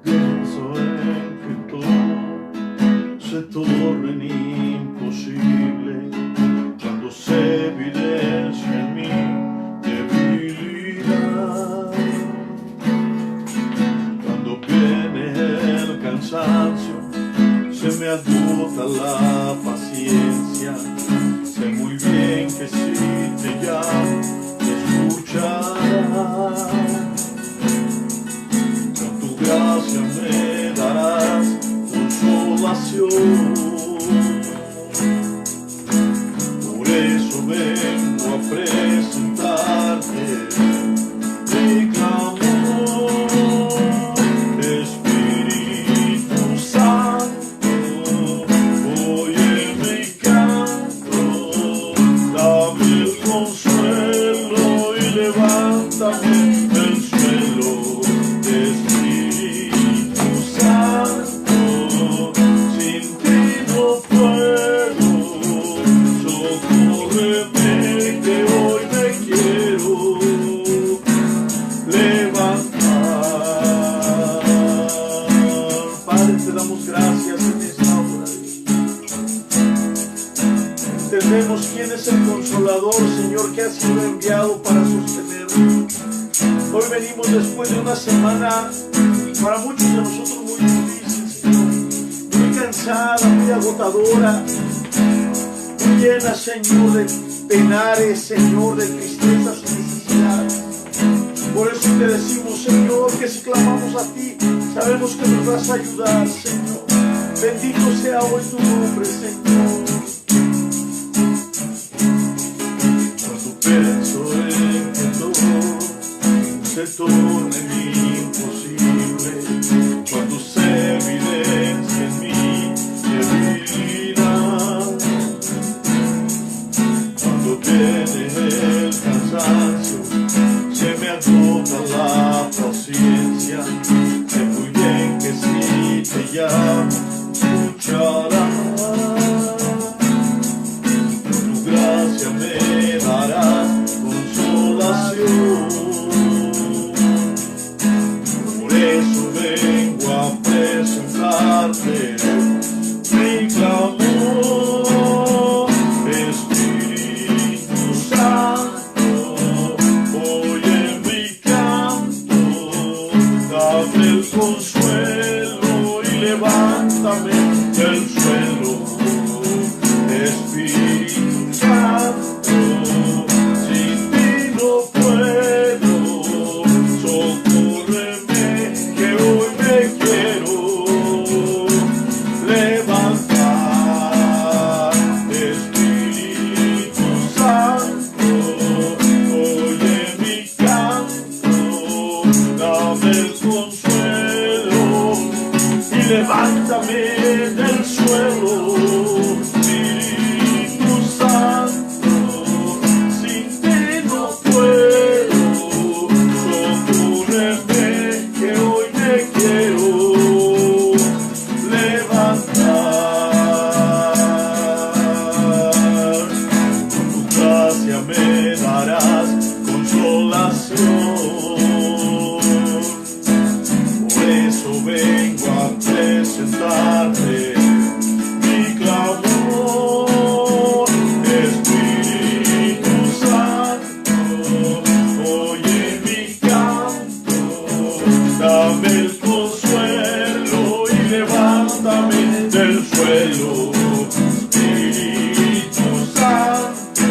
Pienso en que todo se torna imposible cuando se evidencia en mi debilidad. Cuando viene el cansancio, se me agota la paciencia. Sé muy bien que si te llamo, te escucharás. Con tu gracia me darás consolación. Por eso vengo a presentarte mi clamor. Espíritu Santo, oye mi canto, dame el consuelo y levántame del suelo. Espíritu Santo, sin ti no puedo, socórreme que hoy me quiero levantar. Padre, te damos gracias en esta hora. Entendemos quién es el Consolador, Señor, que ha sido enviado para sostenernos. Hoy venimos después de una semana para muchos de nosotros muy difícil, Señor, muy cansada, muy agotadora, muy llena, Señor, de penares, Señor, de tristezas y necesidades. Por eso te decimos, Señor, que si clamamos a ti, sabemos que nos vas a ayudar, Señor. Bendito sea hoy tu nombre, Señor. Cuando pienso en que todo se torne imposible, cuando se evidencia en mi debilidad, cuando viene el cansancio, se me agota la paciencia. Sé muy bien que si te llamo, escucharás. Con tu gracia me darás consolación. Por eso vengo a presentarte mi clamor. Espíritu Santo, oye mi canto, dame el consuelo y levántame del suelo. Espíritu Santo, sin ti no puedo, socórreme que hoy me quiero levantar. Espíritu Santo, oye mi canto, dame el consuelo y levántame del suelo. Espíritu Santo, sin ti no puedo, socórreme que hoy me quiero levantar. Con tu gracia me darás consolación. Por eso vengo a presentarte mi clamor. Espíritu Santo, oye mi canto, dame el consuelo y levántame del suelo. Espíritu Santo,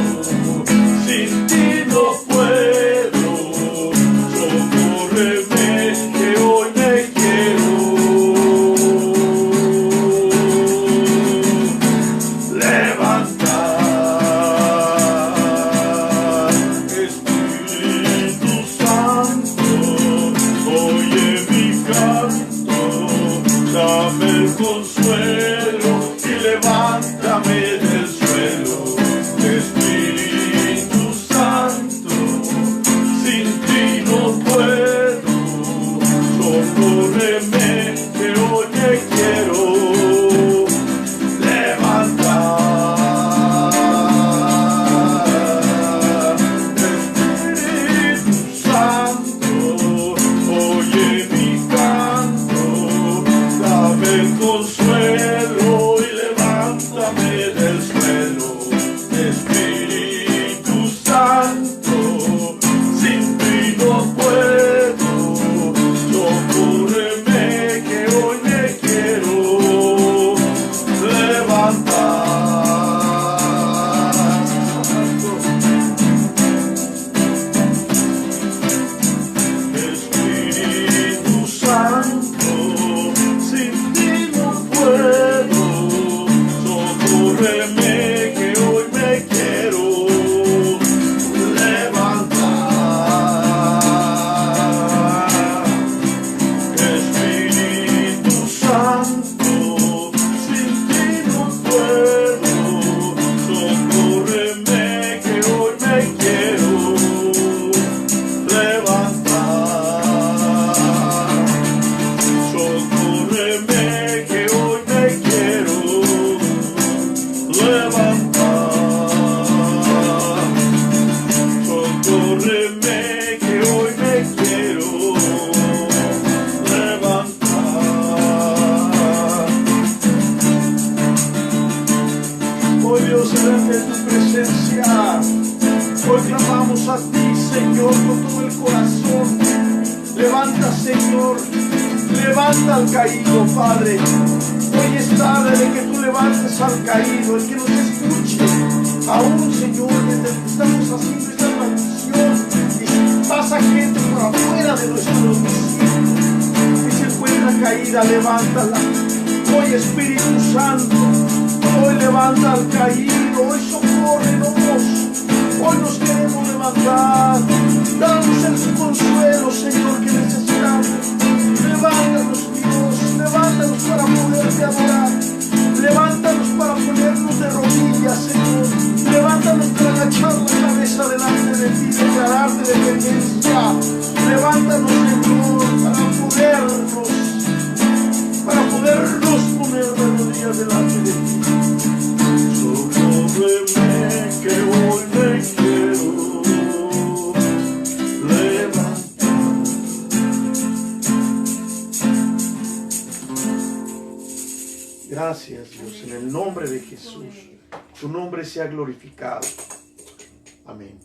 sin ti no puedo, socórreme que hoy me quiero levantar. Espíritu Santo, oye mi canto, dame el consuelo y levántame del suelo. Espíritu Santo, sin ti no puedo, socórreme levanta al caído, Padre. Hoy es tarde de que tú levantes al caído, el que nos escuche. Aún, Señor, desde que estamos haciendo esta transmisión y pasa gente por afuera de nuestro domicilio y se encuentra caída, levántala. Hoy, Espíritu Santo, hoy levanta al caído, hoy socórrenos, hoy nos queremos levantar. Danos el consuelo, Señor, que necesitamos. Levántanos, Dios, levántanos para poderte adorar. Levántanos para ponernos de rodillas, Señor. Levántanos para agachar la cabeza delante de ti, declararte dependencia. Levántanos, Señor, para podernos poner de rodillas delante de ti. Socórreme que hoy me quiero levantar. Gracias, Dios, en el nombre de Jesús. Tu nombre sea glorificado. Amén.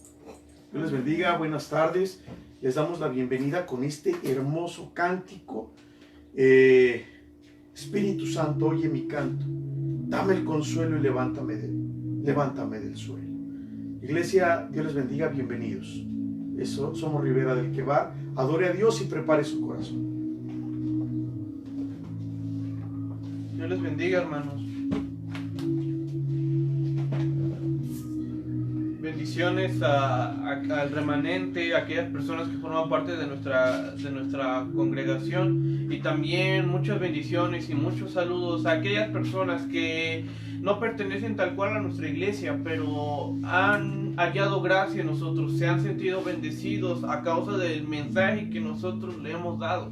Dios les bendiga, buenas tardes. Les damos la bienvenida con este hermoso cántico. Espíritu Santo, oye mi canto. Dame el consuelo y levántame del suelo. Iglesia, Dios les bendiga, bienvenidos. Somos Rivera del Quebar. Adore a Dios y prepare su corazón. Dios les bendiga, hermanos. Bendiciones al remanente, a aquellas personas que forman parte de nuestra congregación, y también muchas bendiciones y muchos saludos a aquellas personas que no pertenecen tal cual a nuestra iglesia, pero han hallado gracia en nosotros, se han sentido bendecidos a causa del mensaje que nosotros le hemos dado.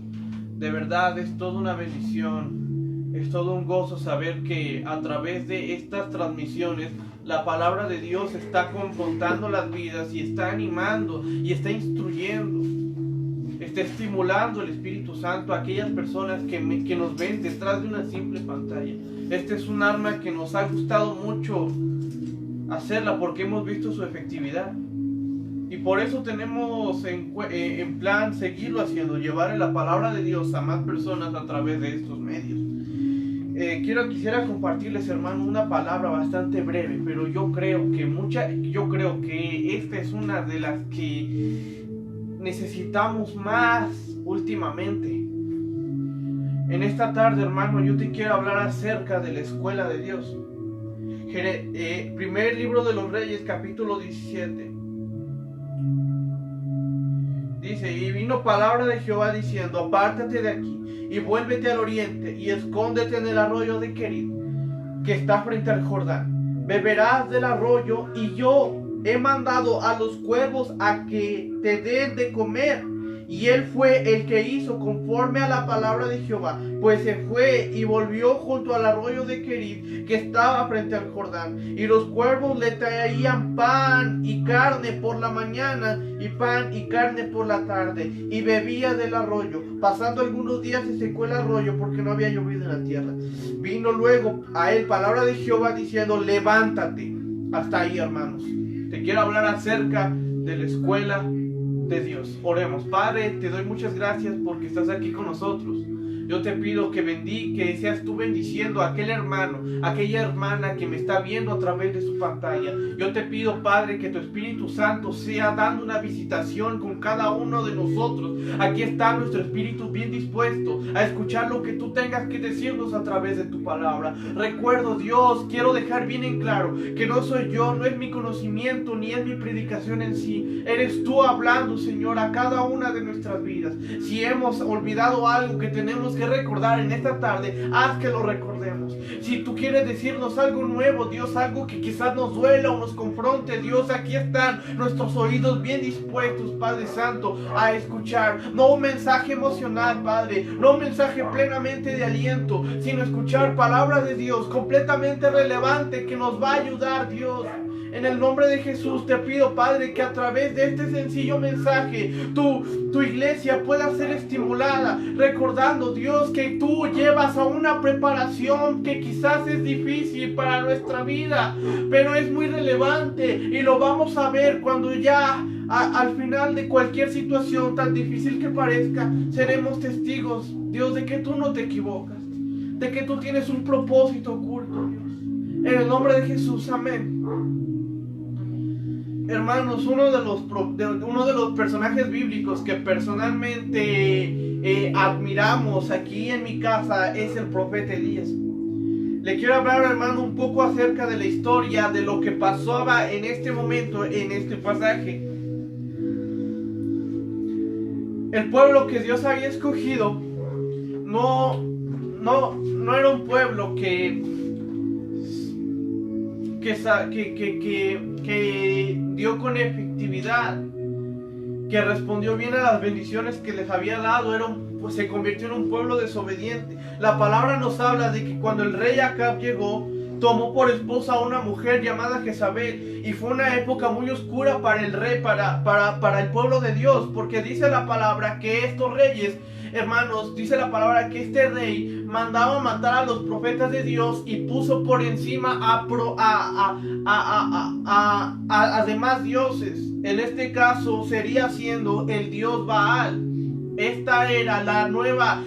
De verdad es toda una bendición, es todo un gozo saber que a través de estas transmisiones la palabra de Dios está confrontando las vidas y está animando y está instruyendo, está estimulando el Espíritu Santo a aquellas personas que nos ven detrás de una simple pantalla. Este es un arma que nos ha gustado mucho hacerla porque hemos visto su efectividad. Y por eso tenemos en plan seguirlo haciendo, llevar la palabra de Dios a más personas a través de estos medios. Quisiera compartirles, hermano, una palabra bastante breve, pero yo creo que esta es una de las que necesitamos más últimamente. En esta tarde, hermano, yo te quiero hablar acerca de la escuela de Dios. Primer libro de los Reyes, capítulo 17. Dice: y vino palabra de Jehová diciendo: apártate de aquí y vuélvete al oriente y escóndete en el arroyo de Querit, que está frente al Jordán. Beberás del arroyo, y yo he mandado a los cuervos a que te den de comer. Y él fue el que hizo conforme a la palabra de Jehová, pues se fue y volvió junto al arroyo de Querit, que estaba frente al Jordán. Y los cuervos le traían pan y carne por la mañana, y pan y carne por la tarde, y bebía del arroyo. Pasando algunos días se secó el arroyo, porque no había llovido en la tierra. Vino luego a él palabra de Jehová diciendo: levántate. Hasta ahí, hermanos. Te quiero hablar acerca de la escuela de Dios. Oremos. Padre, te doy muchas gracias porque estás aquí con nosotros. Yo te pido que seas tú bendiciendo a aquel hermano, a aquella hermana que me está viendo a través de su pantalla. Yo te pido, Padre, que tu Espíritu Santo sea dando una visitación con cada uno de nosotros. Aquí está nuestro espíritu bien dispuesto a escuchar lo que tú tengas que decirnos a través de tu palabra. Recuerdo, Dios, quiero dejar bien en claro que no soy yo, no es mi conocimiento, ni es mi predicación en sí. Eres tú hablando, Señor, a cada una de nuestras vidas. Si hemos olvidado algo que tenemos que recordar en esta tarde, haz que lo recordemos. Si tú quieres decirnos algo nuevo, Dios, algo que quizás nos duela o nos confronte, Dios, aquí están nuestros oídos bien dispuestos, Padre Santo, a escuchar. No un mensaje emocional, Padre, no un mensaje plenamente de aliento, sino escuchar palabra de Dios completamente relevante que nos va a ayudar, Dios. En el nombre de Jesús te pido, Padre, que a través de este sencillo mensaje tu iglesia pueda ser estimulada, recordando, Dios, que tú llevas a una preparación que quizás es difícil para nuestra vida, pero es muy relevante, y lo vamos a ver cuando ya al final de cualquier situación tan difícil que parezca, seremos testigos Dios, de que tú no te equivocas, de que tú tienes un propósito oculto, Dios. En el nombre de Jesús, amén. Hermanos, uno de los personajes bíblicos que personalmente admiramos aquí en mi casa es el profeta Elías. Le quiero hablar, hermano, un poco acerca de la historia, de lo que pasaba en este momento, en este pasaje. El pueblo que Dios había escogido no era un pueblo que dio con efectividad, que respondió bien a las bendiciones que les había dado. Se convirtió en un pueblo desobediente. La palabra nos habla de que cuando el rey Acab llegó, tomó por esposa a una mujer llamada Jezabel, y fue una época muy oscura para el rey, para el pueblo de Dios, porque dice la palabra que estos reyes, hermanos, dice la palabra que este rey mandaba matar a los profetas de Dios y puso por encima a demás dioses. En este caso sería siendo el dios Baal. Esta era la nueva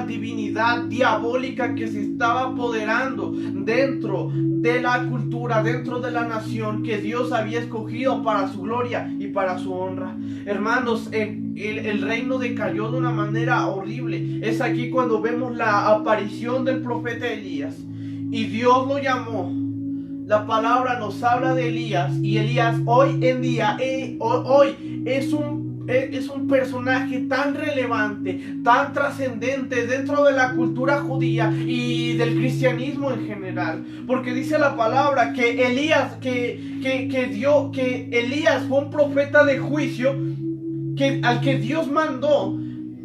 divinidad diabólica que se estaba apoderando dentro de la cultura, dentro de la nación que Dios había escogido para su gloria y para su honra. Hermanos, el reino decayó de una manera horrible. Es aquí cuando vemos la aparición del profeta Elías, y Dios lo llamó. La palabra nos habla de Elías, y Elías hoy en día, hoy es un personaje tan relevante, tan trascendente dentro de la cultura judía y del cristianismo en general, porque dice la palabra que Elías, que Elías fue un profeta de juicio al que Dios mandó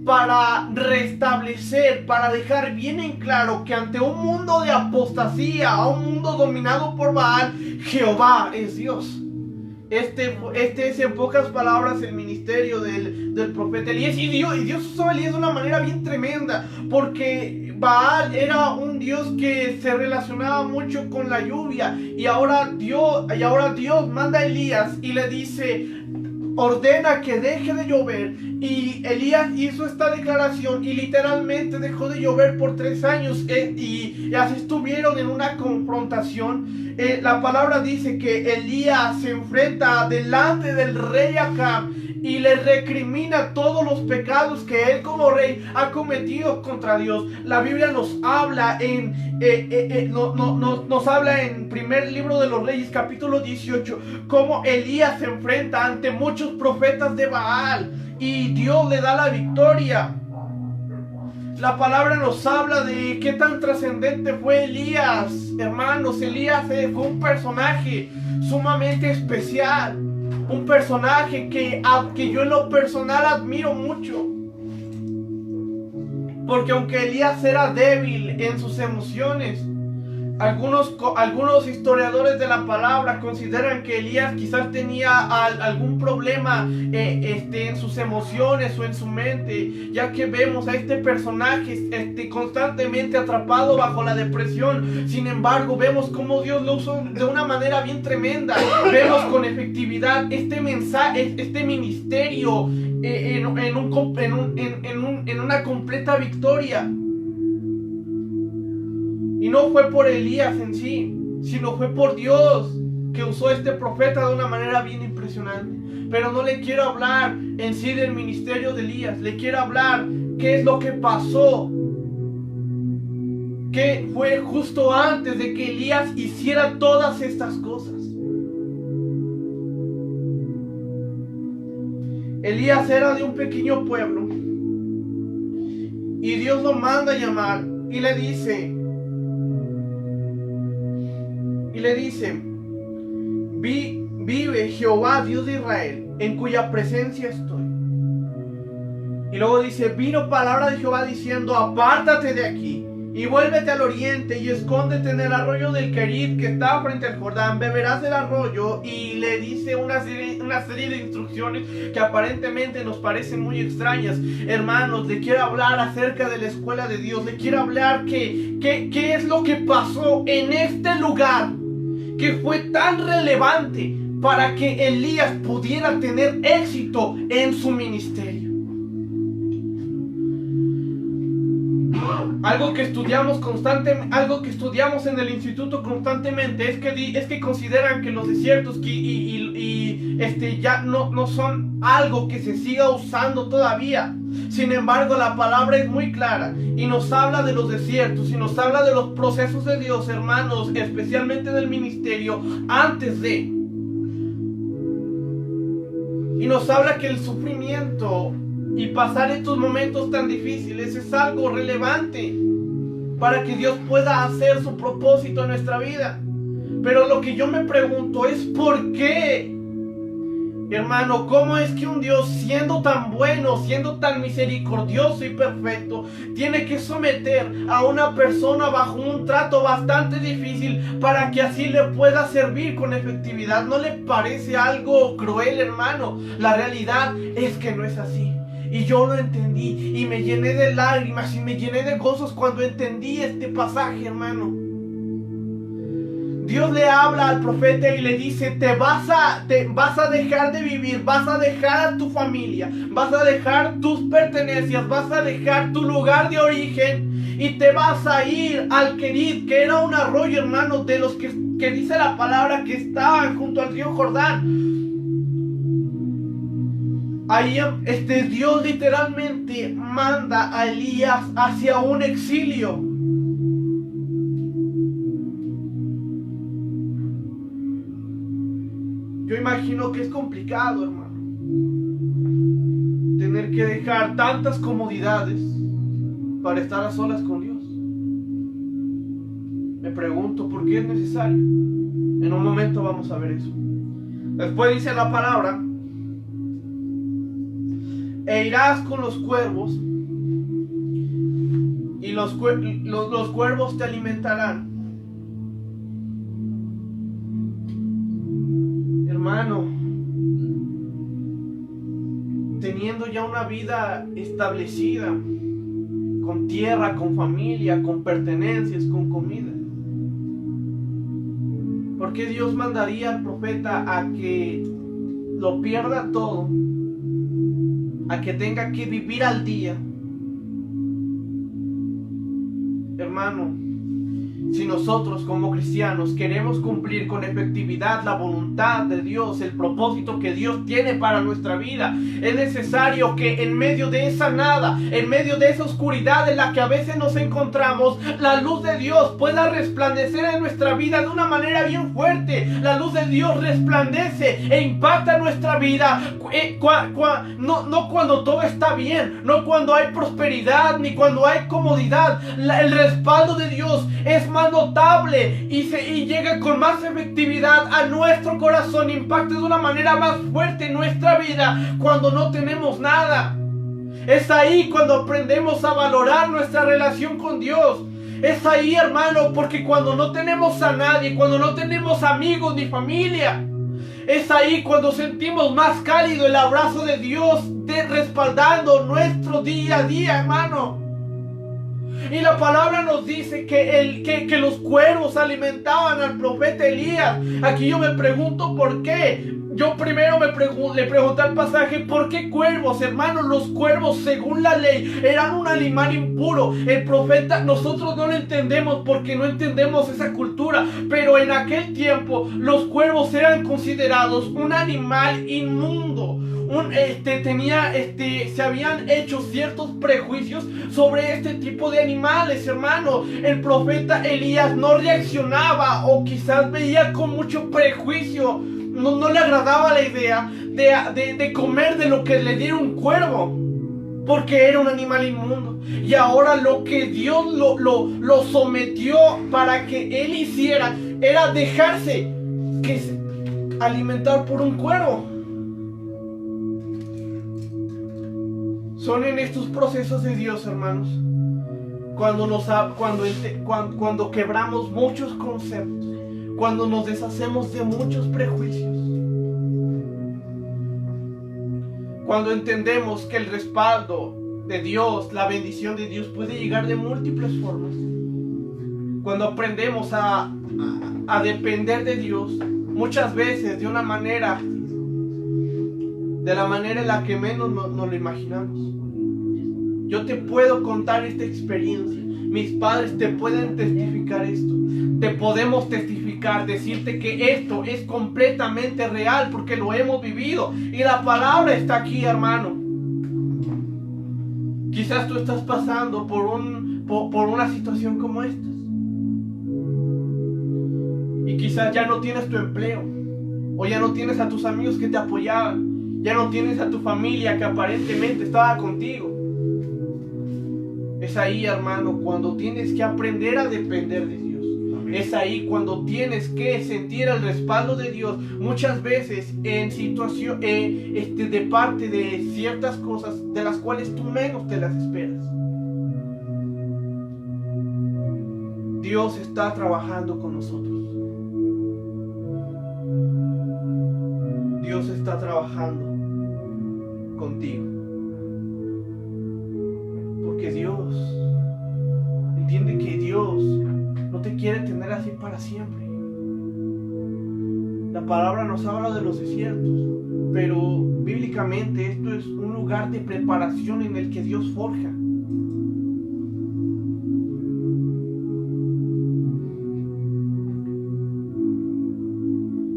para restablecer, para dejar bien en claro que ante un mundo de apostasía, a un mundo dominado por Baal, Jehová es Dios. Este es en pocas palabras el ministerio del profeta Elías. Y Dios usó a Elías de una manera bien tremenda, porque Baal era un dios que se relacionaba mucho con la lluvia, y ahora Dios manda a Elías y le dice: ordena que deje de llover. Y Elías hizo esta declaración, y literalmente dejó de llover por 3 años, y así estuvieron en una confrontación. La palabra dice que Elías se enfrenta delante del rey Acab y le recrimina todos los pecados que él como rey ha cometido contra Dios. La Biblia nos habla nos habla en primer libro de los Reyes, capítulo 18, cómo Elías se enfrenta ante muchos profetas de Baal y Dios le da la victoria. La palabra nos habla de qué tan trascendente fue Elías. Hermanos, Elías fue un personaje sumamente especial, un personaje que yo en lo personal admiro mucho, porque aunque Elías era débil en sus emociones, algunos historiadores de la palabra consideran que Elías quizás tenía algún problema en sus emociones o en su mente, ya que vemos a este personaje constantemente atrapado bajo la depresión. Sin embargo, vemos cómo Dios lo usó de una manera bien tremenda. Vemos con efectividad este mensaje, este ministerio en una completa victoria. Y no fue por Elías en sí, sino fue por Dios, que usó a este profeta de una manera bien impresionante. Pero no le quiero hablar en sí del ministerio de Elías, le quiero hablar qué es lo que pasó, que fue justo antes de que Elías hiciera todas estas cosas. Elías era de un pequeño pueblo, y Dios lo manda a llamar y le dice, vive Jehová Dios de Israel, en cuya presencia estoy. Y luego dice, vino palabra de Jehová diciendo, apártate de aquí y vuélvete al oriente y escóndete en el arroyo del Querit que está frente al Jordán, beberás del arroyo. Y le dice una serie de instrucciones que aparentemente nos parecen muy extrañas. Hermanos, le quiero hablar acerca de la escuela de Dios, le quiero hablar qué es lo que pasó en este lugar que fue tan relevante para que Elías pudiera tener éxito en su ministerio. algo que estudiamos constantemente, algo que estudiamos en el instituto constantemente, es que consideran que los desiertos ya no son algo que se siga usando todavía. Sin embargo, la palabra es muy clara y nos habla de los desiertos y nos habla de los procesos de Dios, hermanos, especialmente del ministerio antes de. Y nos habla que el sufrimiento y pasar estos momentos tan difíciles es algo relevante para que Dios pueda hacer su propósito en nuestra vida. Pero lo que yo me pregunto es ¿por qué? Hermano, ¿cómo es que un Dios, siendo tan bueno, siendo tan misericordioso y perfecto, tiene que someter a una persona bajo un trato bastante difícil para que así le pueda servir con efectividad? ¿No le parece algo cruel, hermano? La realidad es que no es así. Y yo lo entendí y me llené de lágrimas y me llené de gozos cuando entendí este pasaje, hermano. Dios le habla al profeta y le dice, te vas a dejar de vivir, vas a dejar a tu familia, vas a dejar tus pertenencias, vas a dejar tu lugar de origen y te vas a ir al Querit, que era un arroyo, hermano, de los que dice la palabra que estaban junto al río Jordán. Ahí Dios literalmente manda a Elías hacia un exilio. Yo imagino que es complicado, hermano, tener que dejar tantas comodidades para estar a solas con Dios. Me pregunto por qué es necesario. En un momento vamos a ver eso. Después dice la palabra, e irás con los cuervos y los cuervos te alimentarán. Hermano, teniendo ya una vida establecida, con tierra, con familia, con pertenencias, con comida, ¿por qué Dios mandaría al profeta a que lo pierda todo? A que tenga que vivir al día. Hermano, si nosotros como cristianos queremos cumplir con efectividad la voluntad de Dios, el propósito que Dios tiene para nuestra vida, es necesario que en medio de esa nada, en medio de esa oscuridad en la que a veces nos encontramos, la luz de Dios pueda resplandecer en nuestra vida de una manera bien fuerte. La luz de Dios resplandece e impacta nuestra vida, no cuando todo está bien, no cuando hay prosperidad, ni cuando hay comodidad. El respaldo de Dios es más notable y llega con más efectividad a nuestro corazón, impacta de una manera más fuerte en nuestra vida cuando no tenemos nada. Es ahí cuando aprendemos a valorar nuestra relación con Dios. Es ahí, hermano, porque cuando no tenemos a nadie, cuando no tenemos amigos ni familia, es ahí cuando sentimos más cálido el abrazo de Dios respaldando nuestro día a día, hermano. Y la palabra nos dice que los cuervos alimentaban al profeta Elías. Aquí yo me pregunto por qué. Yo primero le pregunté al pasaje, ¿por qué cuervos? Hermanos, los cuervos según la ley eran un animal impuro. El profeta, nosotros no lo entendemos porque no entendemos esa cultura, pero en aquel tiempo los cuervos eran considerados un animal inmundo. Se habían hecho ciertos prejuicios sobre este tipo de animales, hermano. El profeta Elías no reaccionaba, o quizás veía con mucho prejuicio, no le agradaba la idea de comer de lo que le diera un cuervo, porque era un animal inmundo. Y ahora lo que Dios lo sometió para que él hiciera era dejarse alimentar por un cuervo. Son en estos procesos de Dios, hermanos, cuando quebramos muchos conceptos, cuando nos deshacemos de muchos prejuicios, cuando entendemos que el respaldo de Dios, la bendición de Dios puede llegar de múltiples formas, cuando aprendemos a depender de Dios, muchas veces de la manera en la que menos nos lo imaginamos. Yo te puedo contar esta experiencia. Mis padres te pueden testificar esto. Te podemos testificar, decirte que esto es completamente real porque lo hemos vivido. Y la palabra está aquí, hermano. Quizás tú estás pasando por una situación como esta. Y quizás ya no tienes tu empleo. O ya no tienes a tus amigos que te apoyaban. Ya no tienes a tu familia que aparentemente estaba contigo. Es ahí, hermano, cuando tienes que aprender a depender de Dios. Es ahí cuando tienes que sentir el respaldo de Dios. Muchas veces en situación de parte de ciertas cosas de las cuales tú menos te las esperas. Dios está trabajando con nosotros. Dios está trabajando contigo. Porque Dios entiende que Dios no te quiere tener así para siempre. La palabra nos habla de los desiertos, pero bíblicamente esto es un lugar de preparación en el que Dios forja.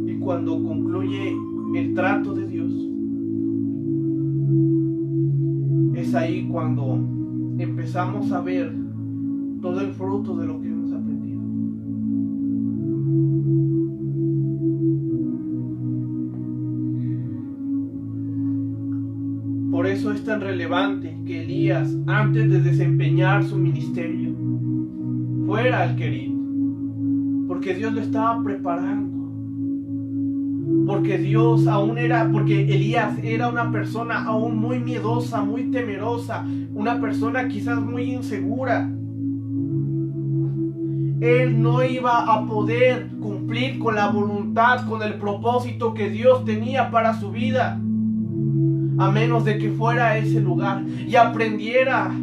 Y cuando concluye el trato de Dios, es ahí cuando empezamos a ver todo el fruto de lo que hemos aprendido. Por eso es tan relevante que Elías, antes de desempeñar su ministerio, fuera al Querit, porque Dios lo estaba preparando. Porque Elías era una persona aún muy miedosa, muy temerosa, una persona quizás muy insegura. Él no iba a poder cumplir con la voluntad, con el propósito que Dios tenía para su vida, a menos de que fuera a ese lugar y aprendiera.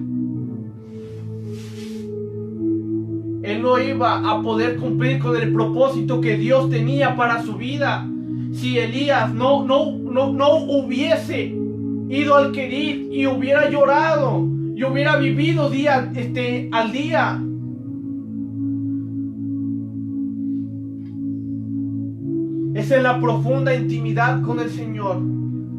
Él no iba a poder cumplir con el propósito que Dios tenía para su vida si Elías no hubiese ido al Querit y hubiera llorado y hubiera vivido día al día. Es en la profunda intimidad con el Señor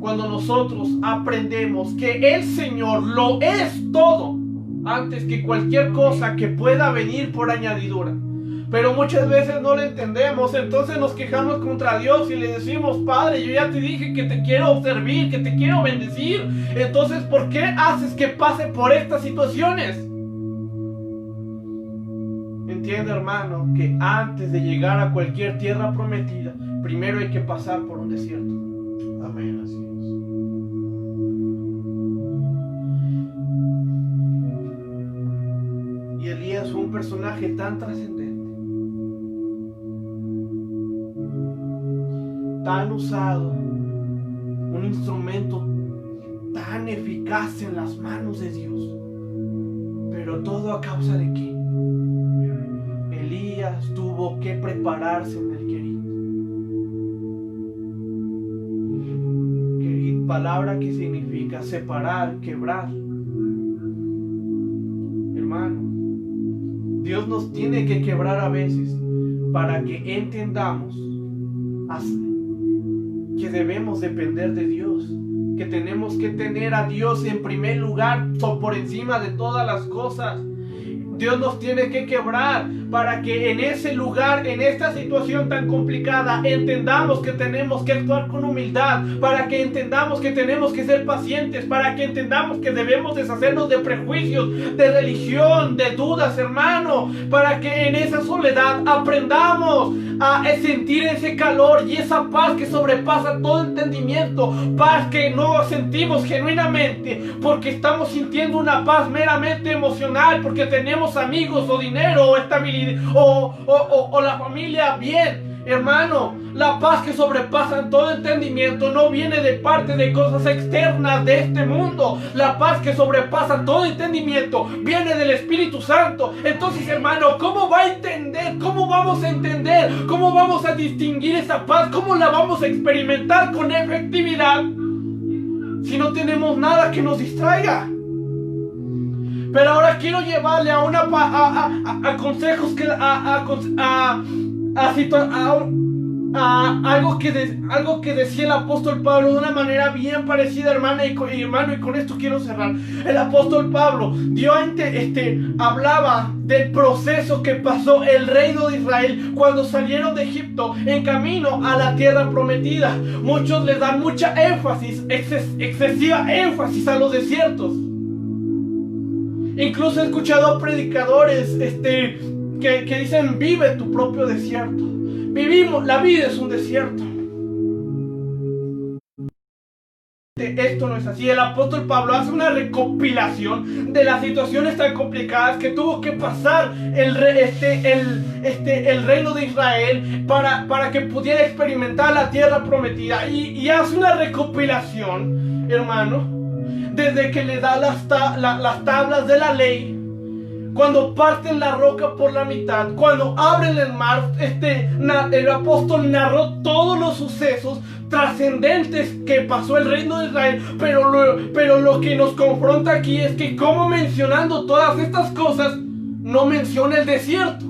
cuando nosotros aprendemos que el Señor lo es todo antes que cualquier cosa que pueda venir por añadidura. Pero muchas veces no lo entendemos, entonces nos quejamos contra Dios y le decimos: Padre, yo ya te dije que te quiero servir, que te quiero bendecir. Entonces, ¿por qué haces que pase por estas situaciones? Entiende, hermano, que antes de llegar a cualquier tierra prometida, primero hay que pasar por un desierto. Amén, así es. Y Elías fue un personaje tan trascendente, tan usado, un instrumento tan eficaz en las manos de Dios. Pero todo a causa de que Elías tuvo que prepararse en el Querit. Palabra que significa separar, quebrar. Hermano, Dios nos tiene que quebrar a veces para que entendamos que debemos depender de Dios, que tenemos que tener a Dios en primer lugar, por encima de todas las cosas. Dios nos tiene que quebrar para que en ese lugar, en esta situación tan complicada, entendamos que tenemos que actuar con humildad, para que entendamos que tenemos que ser pacientes, para que entendamos que debemos deshacernos de prejuicios, de religión, de dudas, hermano, para que en esa soledad aprendamos a sentir ese calor y esa paz que sobrepasa todo entendimiento, paz que no sentimos genuinamente porque estamos sintiendo una paz meramente emocional, porque tenemos amigos o dinero o estabilidad o la familia bien. Hermano, la paz que sobrepasa todo entendimiento no viene de parte de cosas externas de este mundo. La paz que sobrepasa todo entendimiento viene del Espíritu Santo. Entonces, hermano, ¿cómo va a entender? ¿Cómo vamos a entender? ¿Cómo vamos a distinguir esa paz? ¿Cómo la vamos a experimentar con efectividad si no tenemos nada que nos distraiga? Pero ahora quiero llevarle a a consejos que algo que decía el apóstol Pablo de una manera bien parecida, hermano, y con esto quiero cerrar. El apóstol Pablo hablaba del proceso que pasó el reino de Israel cuando salieron de Egipto en camino a la tierra prometida. Muchos le dan mucha énfasis, excesiva énfasis a los desiertos. Incluso he escuchado predicadores que dicen: vive tu propio desierto. La vida es un desierto. Esto no es así. El apóstol Pablo hace una recopilación de las situaciones tan complicadas que tuvo que pasar el reino de Israel para que pudiera experimentar la tierra prometida. Y hace una recopilación, hermano, desde que le da las tablas de la ley, cuando parten la roca por la mitad, cuando abren el mar. El apóstol narró todos los sucesos trascendentes que pasó el reino de Israel, pero lo que nos confronta aquí es que, como mencionando todas estas cosas, no menciona el desierto.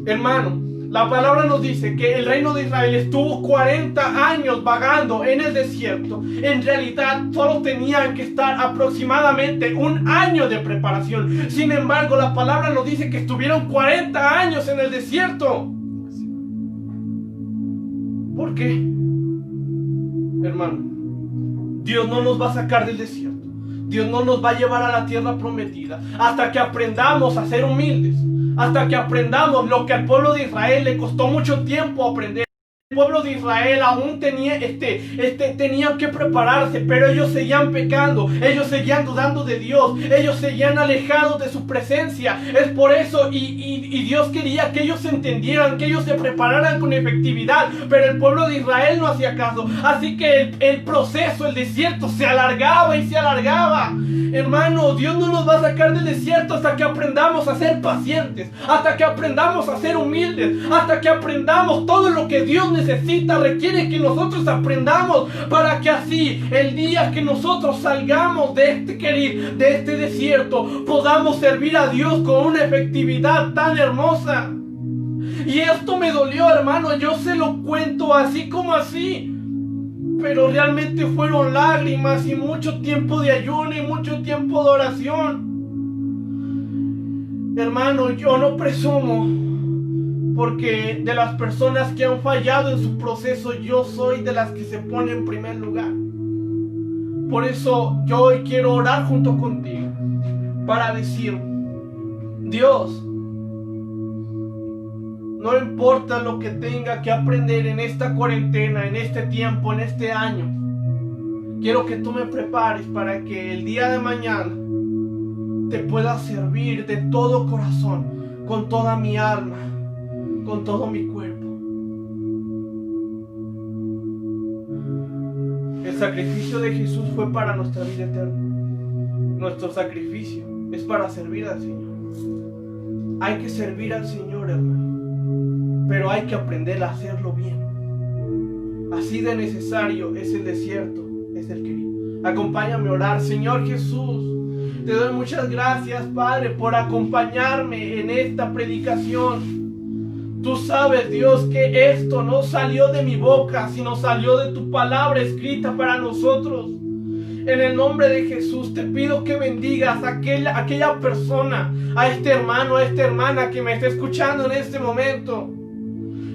Hermano, la palabra nos dice que el reino de Israel estuvo 40 años vagando en el desierto. En realidad solo tenían que estar aproximadamente un año de preparación. Sin embargo, la palabra nos dice que estuvieron 40 años en el desierto. ¿Por qué? Hermano, Dios no nos va a sacar del desierto. Dios no nos va a llevar a la tierra prometida hasta que aprendamos a ser humildes. Hasta que aprendamos lo que al pueblo de Israel le costó mucho tiempo aprender. El pueblo de Israel aún tenía que prepararse, pero ellos seguían pecando, ellos seguían dudando de Dios, ellos seguían alejados de su presencia. Es por eso, y Dios quería que ellos entendieran, que ellos se prepararan con efectividad, pero el pueblo de Israel no hacía caso. Así que el proceso, el desierto, se alargaba y se alargaba. Hermano, Dios no nos va a sacar del desierto hasta que aprendamos a ser pacientes, hasta que aprendamos a ser humildes, hasta que aprendamos todo lo que Dios necesita, requiere que nosotros aprendamos, para que así el día que nosotros salgamos de este desierto, podamos servir a Dios con una efectividad tan hermosa. Y esto me dolió, hermano, yo se lo cuento así como así, pero realmente fueron lágrimas y mucho tiempo de ayuno y mucho tiempo de oración. Hermano, yo no presumo, porque de las personas que han fallado en su proceso, yo soy de las que se pone en primer lugar. Por eso yo hoy quiero orar junto contigo para decir: Dios, no importa lo que tenga que aprender en esta cuarentena, en este tiempo, en este año, quiero que tú me prepares para que el día de mañana te pueda servir de todo corazón, con toda mi alma, con todo mi cuerpo. El sacrificio de Jesús fue para nuestra vida eterna. Nuestro sacrificio es para servir al Señor. Hay que servir al Señor, hermano, pero hay que aprender a hacerlo bien. Así de necesario es el desierto, es el querido. Acompáñame a orar. Señor Jesús, te doy muchas gracias, Padre, por acompañarme en esta predicación. Tú sabes, Dios, que esto no salió de mi boca, sino salió de tu palabra escrita para nosotros. En el nombre de Jesús te pido que bendigas a aquella persona, a este hermano, a esta hermana que me está escuchando en este momento.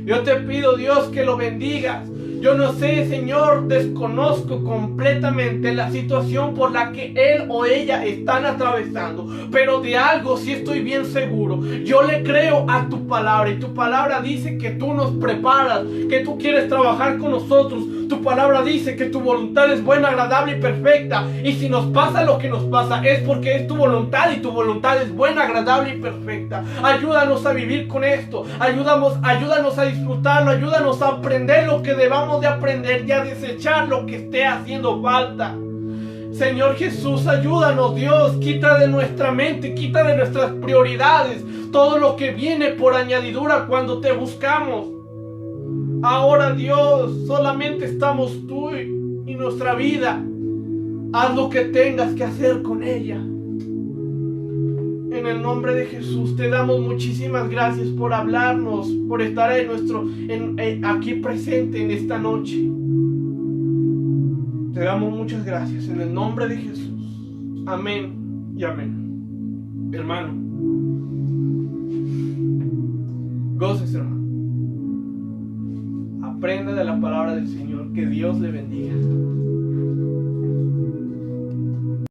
Yo te pido, Dios, que lo bendigas. Yo no sé, Señor, desconozco completamente la situación por la que él o ella están atravesando, pero de algo sí estoy bien seguro. Yo le creo a tu palabra, y tu palabra dice que tú nos preparas, que tú quieres trabajar con nosotros. Tu palabra dice que tu voluntad es buena, agradable y perfecta, y si nos pasa lo que nos pasa es porque es tu voluntad, y tu voluntad es buena, agradable y perfecta. Ayúdanos a vivir con esto, ayúdanos a disfrutarlo, ayúdanos a aprender lo que debamos de aprender y a desechar lo que esté haciendo falta. Señor Jesús, ayúdanos, Dios, quita de nuestra mente, quita de nuestras prioridades todo lo que viene por añadidura cuando te buscamos. Ahora, Dios, solamente estamos tú y nuestra vida. Haz lo que tengas que hacer con ella. En el nombre de Jesús te damos muchísimas gracias por hablarnos, por estar aquí presente en esta noche. Te damos muchas gracias en el nombre de Jesús. Amén y amén. Hermano, goces, hermano. Aprenda de la palabra del Señor. Que Dios le bendiga.